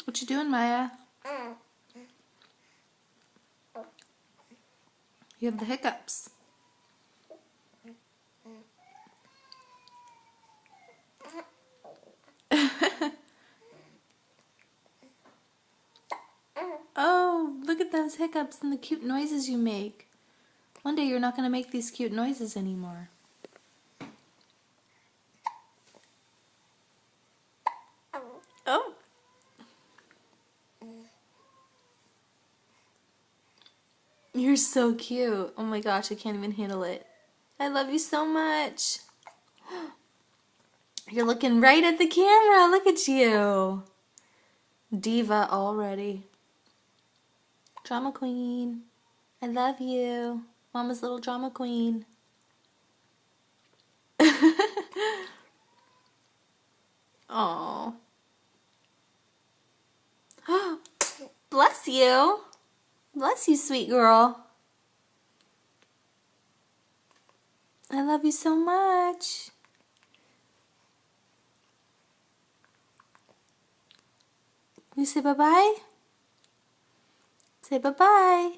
What you doing, Maya? You have the hiccups. Oh, look at those hiccups and the cute noises you make. One day you're not going to make these cute noises anymore. Oh. You're so cute. Oh my gosh, I can't even handle it. I love you so much. You're looking right at the camera. Look at you. Diva already. Drama queen. I love you. Mama's little drama queen. Oh. Bless you. Bless you, sweet girl. I love you so much. You say bye-bye? Say bye-bye.